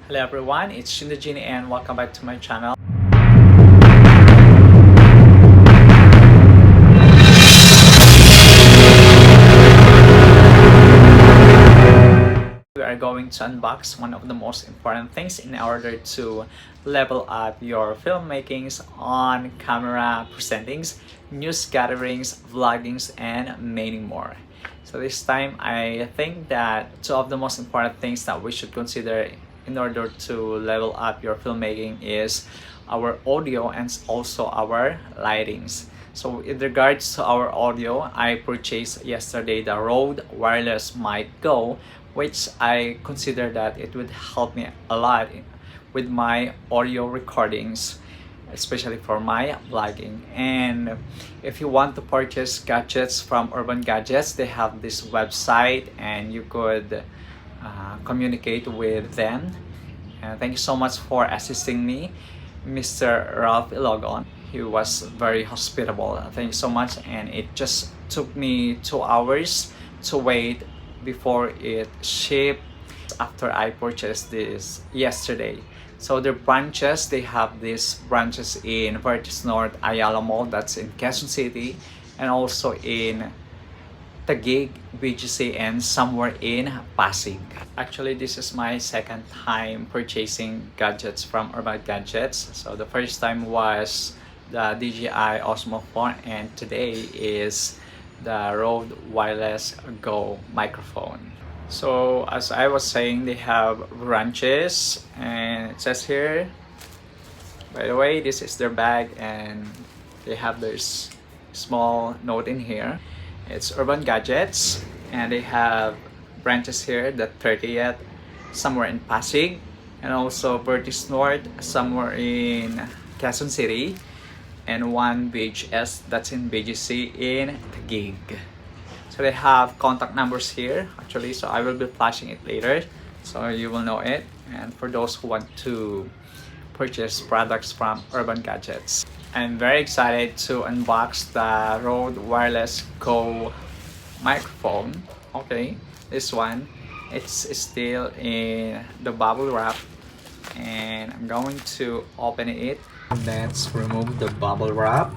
Hello everyone, it's Shindajini and welcome back to my channel. We are going to unbox one of the most important things in order to level up your filmmakings on camera presentings, news gatherings, vloggings, and many more. So this time I think that two of the most important things that we should consider in order to level up your filmmaking is our audio and also our lightings. So in regards to our audio, I purchased yesterday the Rode Wireless Mic Go, which I consider that it would help me a lot with my audio recordings, especially for my vlogging. And if you want to purchase gadgets from Urban Gadgets, they have this website and you could communicate with them. And thank you so much for assisting me, Mr. Ralph Ilogon. He was very hospitable. Thank you so much. And it just took me 2 hours to wait before it shipped after I purchased this yesterday. So their branches, they have these branches in Vertis North Ayala Mall, that's in Quezon City, and also in Taguig, BGC, and somewhere in Pasig. Actually, this is my second time purchasing gadgets from Urban Gadgets. So the first time was the DJI Osmo phone, and today is the Rode Wireless Go microphone. So as I was saying, they have branches, and it says here, by the way, this is their bag, and they have this small note in here. It's Urban Gadgets, and they have branches here, the 30th somewhere in Pasig, and also Vertis North somewhere in Quezon City, and one BHS that's in BGC in Taguig. So they have contact numbers here actually, so I will be flashing it later so you will know it, and for those who want to purchase products from Urban Gadgets. I'm very excited to unbox the Rode Wireless Go microphone. Okay, this one, it's still in the bubble wrap, and I'm going to open it. Let's remove the bubble wrap.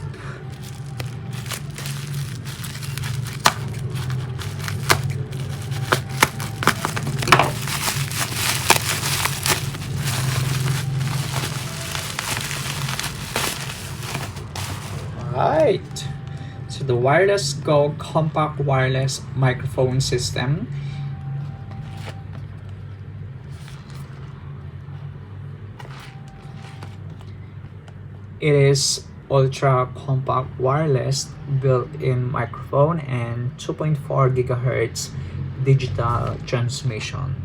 Right, so the Wireless Go compact wireless microphone system. It is ultra compact wireless built-in microphone and 2.4 gigahertz digital transmission.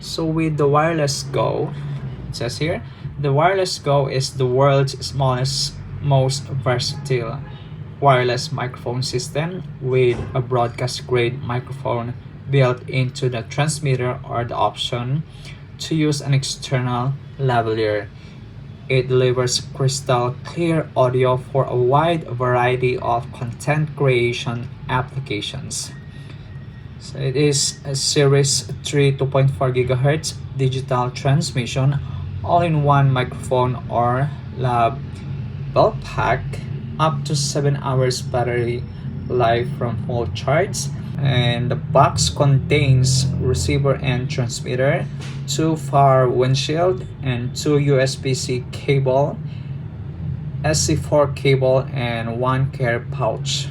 So with the Wireless Go, it says here, the Wireless Go is the world's smallest, most versatile wireless microphone system with a broadcast grade microphone built into the transmitter or the option to use an external lavalier. It delivers crystal clear audio for a wide variety of content creation applications. So it is a Series 3 2.4 GHz digital transmission, all-in-one microphone or lab belt pack, up to 7 hours battery life from full charge, and the box contains receiver and transmitter, 2 far windshield, and 2 USB-C cable, SC4 cable, and 1 care pouch.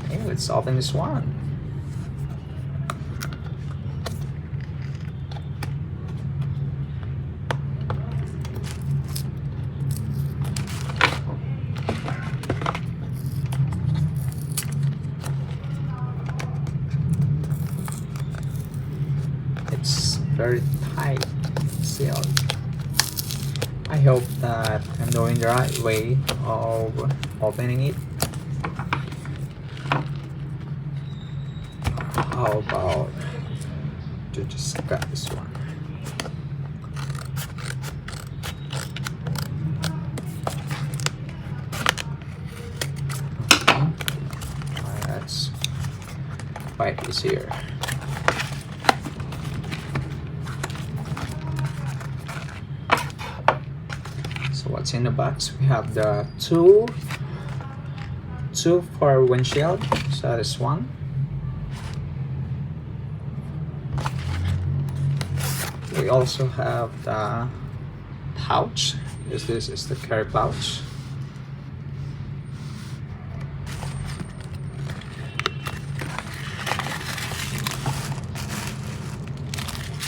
Okay, let's open this one. It's very tight sealed. I hope that I'm doing the right way of opening it. How about to just cut this one? That's quite easier. in the box. We have the two for windshield, so that is one. We also have the pouch. This is the carry pouch.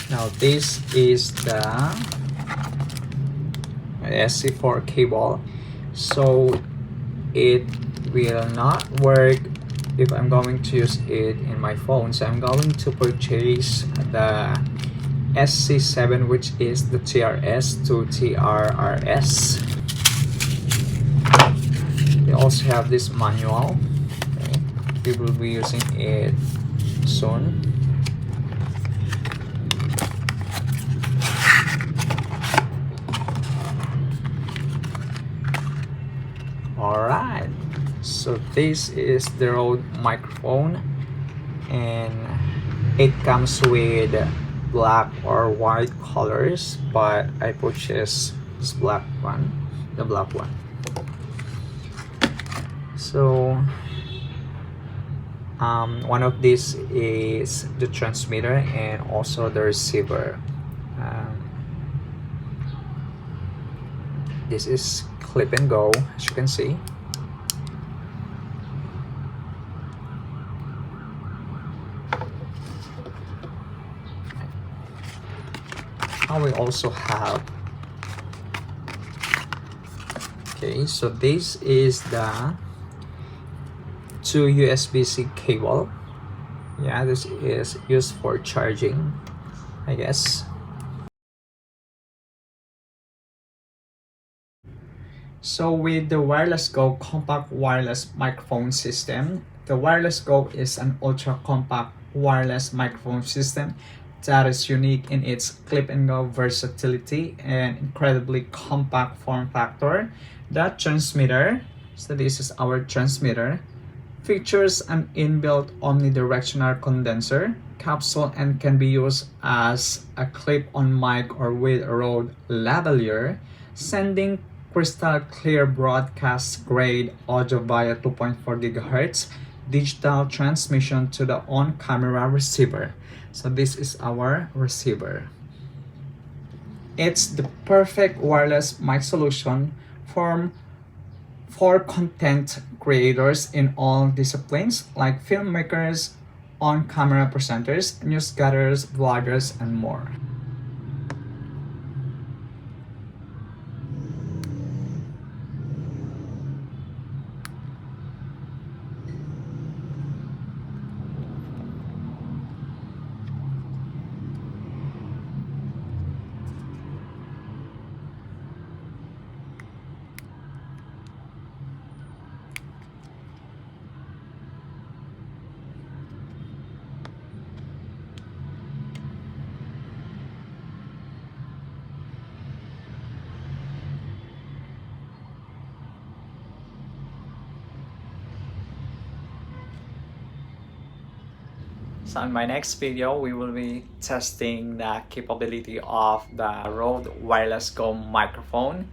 Now this is the SC4 cable, so it will not work if I'm going to use it in my phone. So I'm going to purchase the SC7, which is the TRS to TRRS. We also have this manual. Okay. We will be using it soon. Alright, so this is the Rode microphone, and it comes with black or white colors, but I purchased this black one, the black one. So one of these is the transmitter and also the receiver. This is clip and go, as you can see. Now we also have, okay, so this is the two USB-C cable. Yeah, this is used for charging, I guess. So with the Wireless Go compact wireless microphone system, the Wireless Go is an ultra compact wireless microphone system that is unique in its clip-and-go versatility and incredibly compact form factor. The transmitter, so this is our transmitter, features an inbuilt omnidirectional condenser capsule and can be used as a clip-on mic or with a Rode lavalier, sending crystal clear broadcast grade audio via 2.4 GHz digital transmission to the on-camera receiver. So this is our receiver. It's the perfect wireless mic solution for content creators in all disciplines like filmmakers, on-camera presenters, newsgatherers, vloggers, and more. So in my next video, we will be testing the capability of the Rode Wireless Go microphone,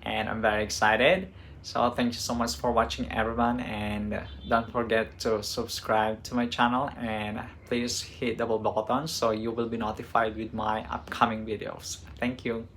and I'm very excited. So thank you so much for watching, everyone, and don't forget to subscribe to my channel and please hit the bell button so you will be notified with my upcoming videos. Thank you.